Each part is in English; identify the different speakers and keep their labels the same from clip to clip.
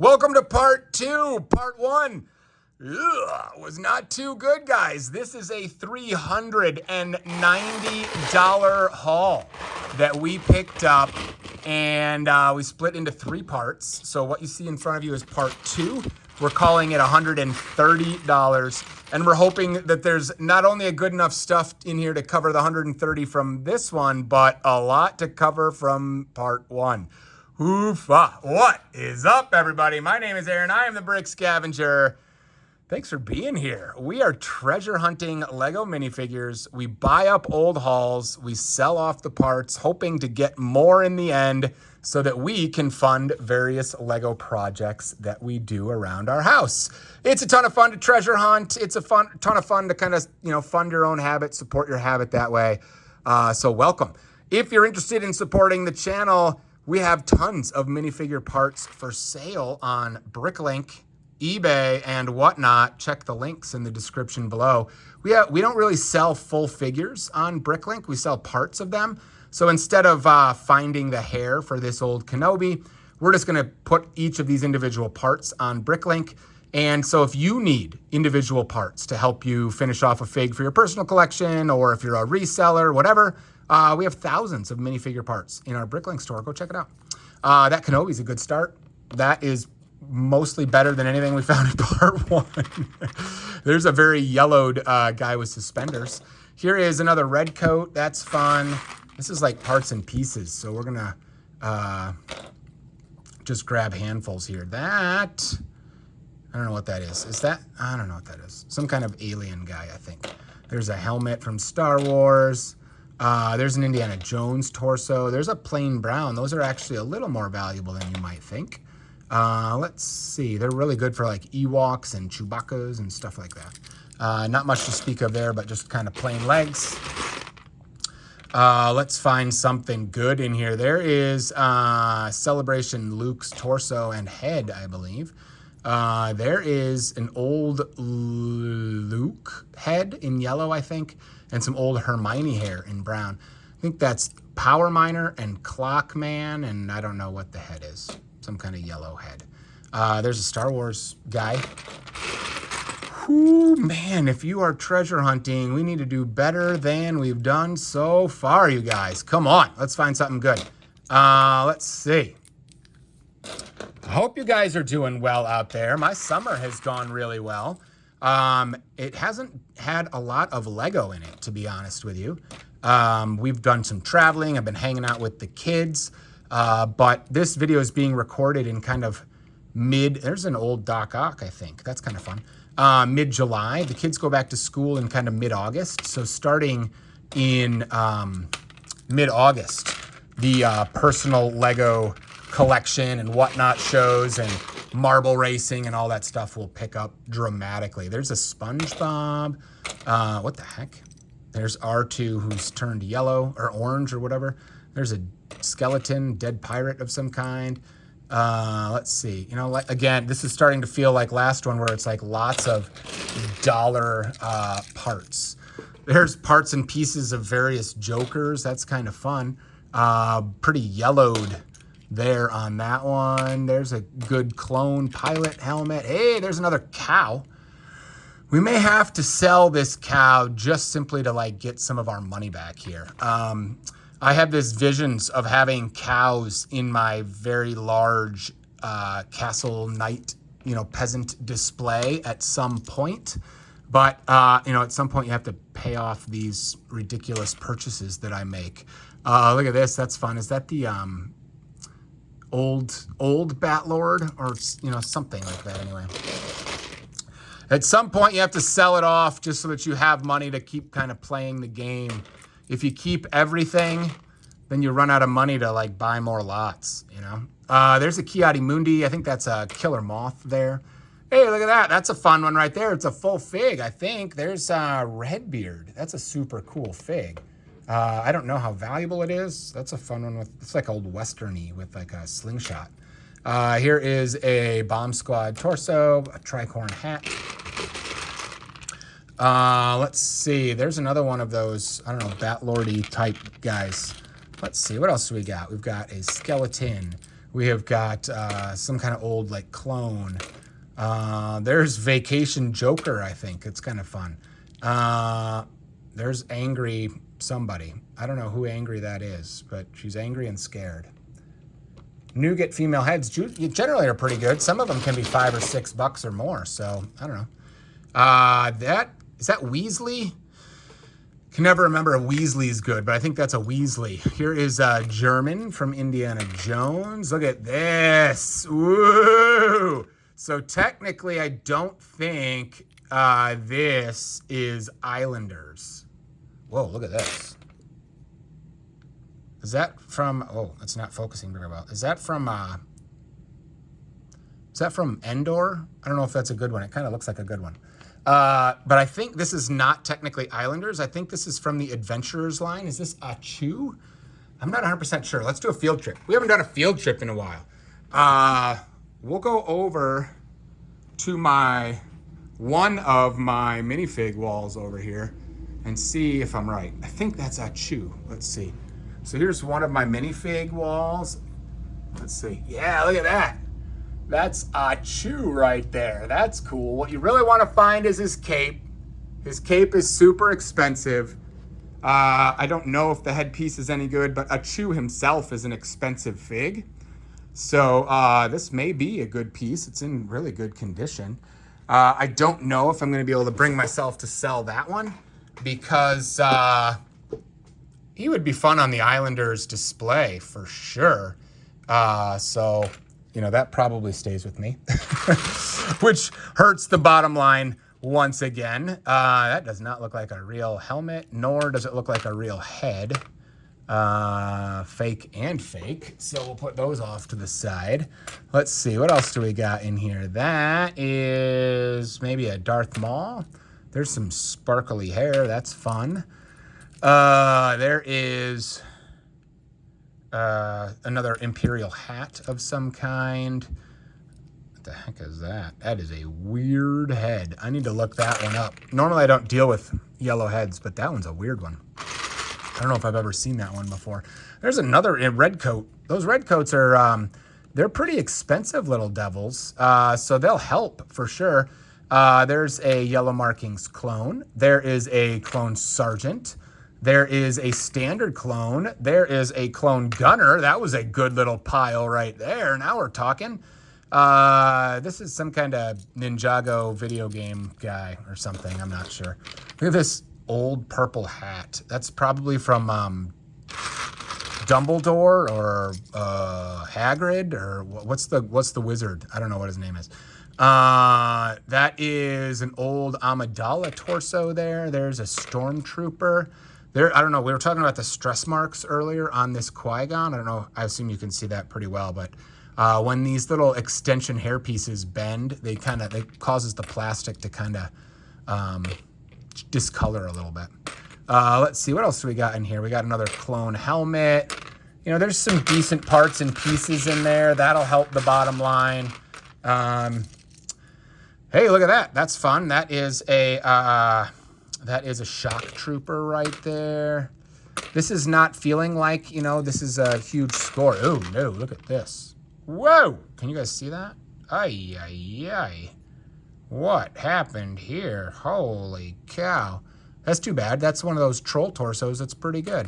Speaker 1: Welcome to part two. Part one was not too good, guys. This is a $390 haul that we picked up, and we split into three parts. So what you see in front of you is part two. We're calling it $130, and we're hoping that there's not only a good enough stuff in here to cover the 130 from this one, but a lot to cover from part one. Oofa. What is up, everybody? My name is Aaron. I am the Brick Scavenger. Thanks for being here. We are treasure hunting Lego minifigures. We buy up old hauls. We sell off the parts, hoping to get more in the end so that we can fund various Lego projects that we do around our house. It's a ton of fun to treasure hunt. It's a ton of fun to kind of, fund your own habit, support your habit that way. So welcome. If you're interested in supporting the channel, we have tons of minifigure parts for sale on Bricklink, eBay, and whatnot. Check the links in the description below. We don't really sell full figures on Bricklink. We sell parts of them. So instead of finding the hair for this old Kenobi, we're just going to put each of these individual parts on Bricklink. And so if you need individual parts to help you finish off a fig for your personal collection, or if you're a reseller, whatever, we have thousands of minifigure parts in our Bricklink store. Go check it out. That Kenobi is a good start. That is mostly better than anything we found in part one. There's a very yellowed guy with suspenders. Here is another red coat. That's fun. This is like parts and pieces. So we're going to just grab handfuls here. That, I don't know what that is. Is that, I don't know what that is. Some kind of alien guy, I think. There's a helmet from Star Wars. There's an Indiana Jones torso. There's a plain brown. Those are actually a little more valuable than you might think. Let's see. They're really good for like Ewoks and Chewbacca's and stuff like that. Not much to speak of there, but just kind of plain legs. Let's find something good in here. There is Celebration Luke's torso and head, I believe. There is an old Luke head in yellow, I think, and some old Hermione hair in brown. I think that's Power Miner and Clockman, and I don't know what the head is. Some kind of yellow head. There's a Star Wars guy. Whew, man, if you are treasure hunting, we need to do better than we've done so far, you guys. Come on, let's find something good. Let's see. I hope you guys are doing well out there. My summer has gone really well. It hasn't had a lot of Lego in it, to be honest with you. We've done some traveling. I've been hanging out with the kids. But this video is being recorded in kind of there's an old Doc Ock, I think. That's kind of fun. Mid-July. The kids go back to school in kind of mid-August. So starting in mid-August, the personal Lego collection and whatnot shows and marble racing and all that stuff will pick up dramatically. There's a SpongeBob. What the heck? There's R2 who's turned yellow or orange or whatever. There's a skeleton, dead pirate of some kind. Let's see. Again, this is starting to feel like last one where it's like lots of dollar parts. There's parts and pieces of various Jokers. That's kind of fun. Pretty yellowed there on that one. There's a good clone pilot helmet. Hey, there's another cow. We may have to sell this cow just simply to get some of our money back here. I have this visions of having cows in my very large castle knight, peasant display at some point. But, at some point you have to pay off these ridiculous purchases that I make. Look at this. That's fun. Is that the old Batlord or, something like that anyway? At some point you have to sell it off just so that you have money to keep kind of playing the game. If you keep everything, then you run out of money to buy more lots, There's a Ki-Adi-Mundi. I think that's a killer moth there. Hey, look at that. That's a fun one right there. It's a full fig, I think. There's Redbeard. That's a super cool fig. I don't know how valuable it is. That's a fun one it's like old Western-y with a slingshot. Here is a Bomb Squad torso, a tricorn hat. Let's see. There's another one of those, I don't know, Batlordy type guys. Let's see. What else do we got? We've got a skeleton. We have got some kind of old like clone. There's Vacation Joker, I think. It's kind of fun. There's Angry somebody. I don't know who Angry that is, but she's angry and scared. Nougat female heads generally are pretty good. Some of them can be $5 or $6 or more, so I don't know. Is that Weasley? Can never remember if Weasley's good, but I think that's a Weasley. Here is German from Indiana Jones. Look at this. Woo! So technically, I don't think this is Islanders. Whoa, look at this. Is that from, oh, it's not focusing very well. Is that from Endor? I don't know if that's a good one. It kind of looks like a good one. But I think this is not technically Islanders. I think this is from the Adventurers line. Is this Achu? I'm not 100% sure. Let's do a field trip. We haven't done a field trip in a while. We'll go over to one of my minifig walls over here and see if I'm right. I think that's Achu. Let's see. So here's one of my minifig walls. Let's see. Yeah, look at that. That's Achu right there. That's cool. What you really want to find is his cape. His cape is super expensive. I don't know if the headpiece is any good, but Achu himself is an expensive fig. So this may be a good piece. It's in really good condition. I don't know if I'm going to be able to bring myself to sell that one because he would be fun on the Islanders display for sure. So, you know, that probably stays with me, which hurts the bottom line once again. That does not look like a real helmet, nor does it look like a real head. Fake and fake. So we'll put those off to the side. Let's see, what else do we got in here? That is maybe a Darth Maul. There's some sparkly hair. That's fun. There is another Imperial hat of some kind. What the heck is that? That is a weird head. I need to look that one up. Normally I don't deal with yellow heads, but that one's a weird one. I don't know if I've ever seen that one before. There's another red coat. Those red coats are, they're pretty expensive little devils. So they'll help for sure. There's a Yellow Markings clone. There is a clone sergeant. There is a standard clone. There is a clone gunner. That was a good little pile right there. Now we're talking. This is some kind of Ninjago video game guy or something. I'm not sure. Look at this old purple hat. That's probably from Dumbledore or Hagrid or what's the wizard? I don't know what his name is. That is an old Amidala torso there. There's a stormtrooper. There, I don't know. We were talking about the stress marks earlier on this Qui-Gon. I don't know. I assume you can see that pretty well. But when these little extension hair pieces bend, they causes the plastic to kind of discolor a little bit. Let's see. What else do we got in here? We got another clone helmet. You know, there's some decent parts and pieces in there. That'll help the bottom line. Hey, look at that. That's fun. That is a shock trooper right there. This is not feeling like, you know, this is a huge score. Oh, no, look at this. Whoa! Can you guys see that? Ay, ay, ay. What happened here? Holy cow. That's too bad. That's one of those troll torsos that's pretty good.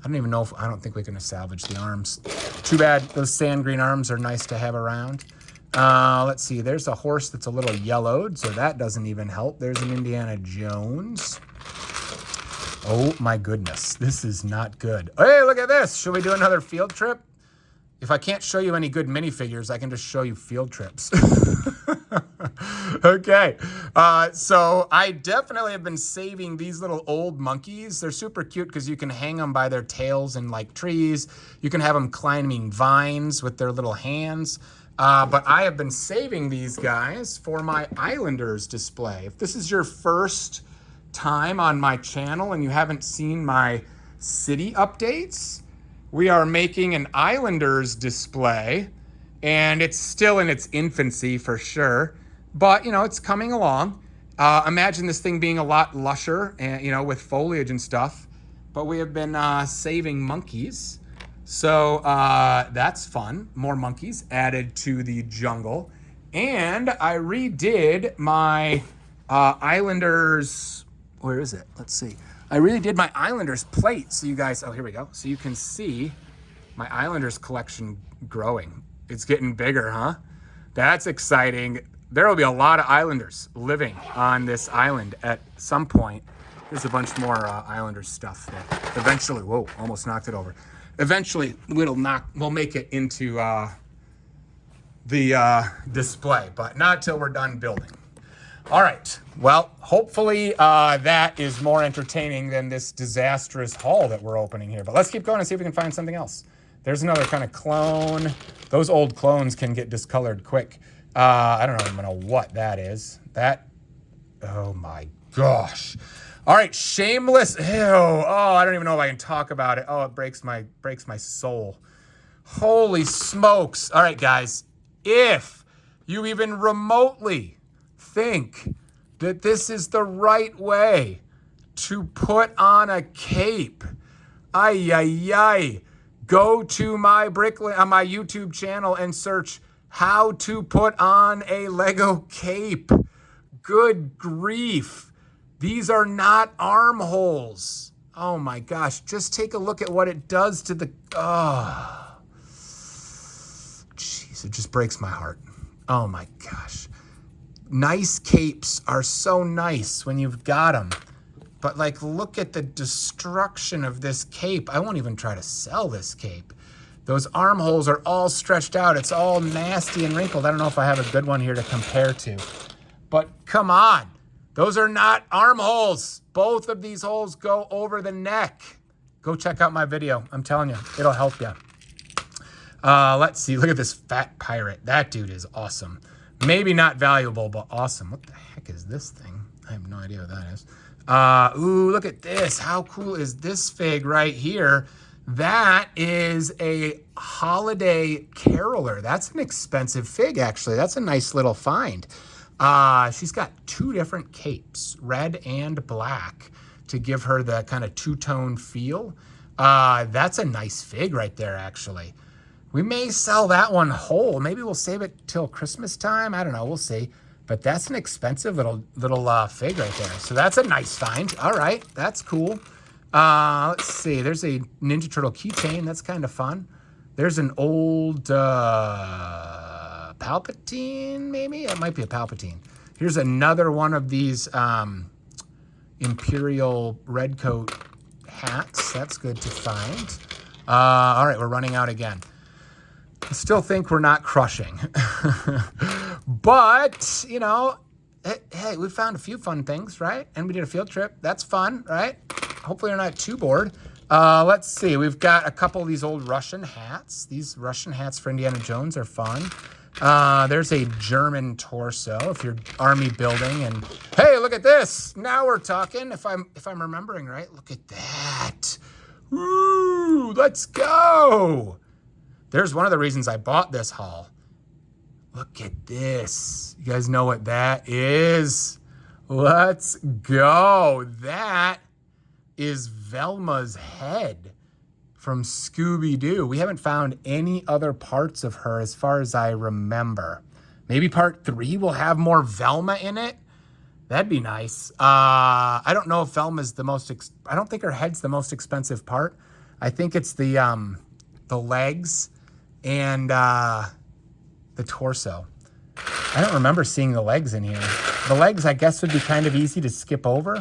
Speaker 1: I don't think we can salvage the arms. Too bad. Those sand green arms are nice to have around. Let's see. There's a horse that's a little yellowed, so that doesn't even help. There's an Indiana Jones. Oh, my goodness. This is not good. Hey, look at this. Should we do another field trip? If I can't show you any good minifigures, I can just show you field trips. Okay. So I definitely have been saving these little old monkeys. They're super cute because you can hang them by their tails in like trees. You can have them climbing vines with their little hands. But I have been saving these guys for my Islanders display. If this is your first time on my channel and you haven't seen my city updates, we are making an Islanders display, and it's still in its infancy for sure, but you know, it's coming along. Imagine this thing being a lot lusher and, you know, with foliage and stuff, but we have been saving monkeys. So that's fun. More monkeys added to the jungle. And I redid my Islanders. Where is it? Let's see. I really did my Islanders plate. So you guys, oh, here we go. So you can see my Islanders collection growing. It's getting bigger, huh? That's exciting. There will be a lot of Islanders living on this island at some point. There's a bunch more Islanders stuff that eventually, whoa, almost knocked it over. Eventually, we'll make it into the display, but not till we're done building. All right. Well, hopefully that is more entertaining than this disastrous haul that we're opening here. But let's keep going and see if we can find something else. There's another kind of clone. Those old clones can get discolored quick. I don't even know what that is. That, oh my gosh. All right, Shameless. Ew. Oh, I don't even know if I can talk about it. Oh, it breaks my soul. Holy smokes. All right, guys. If you even remotely think that this is the right way to put on a cape, go to my Bricklink on my YouTube channel and search how to put on a Lego cape. Good grief. These are not armholes. Oh my gosh. Just take a look at what it does to the, oh, jeez, it just breaks my heart. Oh my gosh. Nice capes are so nice when you've got them. But like, look at the destruction of this cape. I won't even try to sell this cape. Those armholes are all stretched out. It's all nasty and wrinkled. I don't know if I have a good one here to compare to. But come on. Those are not armholes. Both of these holes go over the neck. Go check out my video. I'm telling you, it'll help you. Let's see. Look at this fat pirate. That dude is awesome. Maybe not valuable, but awesome. What the heck is this thing? I have no idea what that is. Ooh, look at this. How cool is this fig right here? That is a holiday caroler. That's an expensive fig, actually. That's a nice little find. She's got two different capes, red and black, to give her the kind of two-tone feel. That's a nice fig right there, actually. We may sell that one whole. Maybe we'll save it till Christmas time. I don't know. We'll see. But that's an expensive little fig right there. So that's a nice find. All right. That's cool. Let's see. There's a Ninja Turtle keychain. That's kind of fun. There's an old Palpatine, maybe? It might be a Palpatine. Here's another one of these Imperial Redcoat hats. That's good to find. All right. We're running out again. I still think we're not crushing. But, you know, hey, we found a few fun things, right? And we did a field trip. That's fun, right? Hopefully you're not too bored. Let's see. We've got a couple of these old Russian hats. These Russian hats for Indiana Jones are fun. There's a German torso if you're army building. And, hey, look at this. Now we're talking, if I'm remembering right. Look at that. Woo, let's go. There's one of the reasons I bought this haul. Look at this. You guys know what that is? Let's go. That is Velma's head from Scooby-Doo. We haven't found any other parts of her as far as I remember. Maybe part 3 will have more Velma in it. That'd be nice. I don't know if Velma's the most... I don't think her head's the most expensive part. I think it's the legs and the torso. I don't remember seeing the legs in here. The legs, I guess, would be kind of easy to skip over.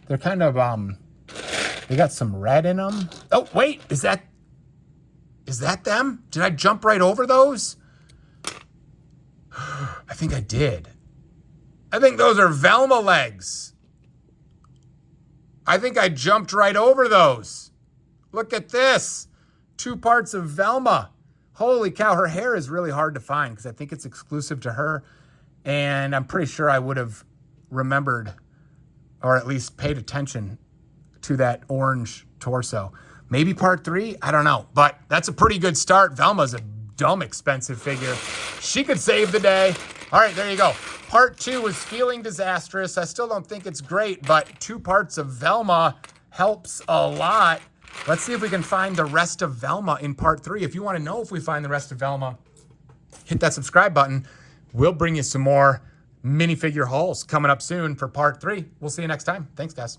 Speaker 1: They're kind of, they got some red in them. Oh, wait, is that them? Did I jump right over those? I think I did. I think those are Velma legs. I think I jumped right over those. Look at this. 2 parts of Velma. Holy cow, her hair is really hard to find because I think it's exclusive to her. And I'm pretty sure I would have remembered or at least paid attention to that orange torso. Maybe part 3, I don't know. But that's a pretty good start. Velma's a dumb expensive figure. She could save the day. All right, there you go. Part 2 was feeling disastrous. I still don't think it's great, but 2 parts of Velma helps a lot. Let's see if we can find the rest of Velma in part 3. If you want to know if we find the rest of Velma, hit that subscribe button. We'll bring you some more minifigure hauls coming up soon for part 3. We'll see you next time. Thanks, guys.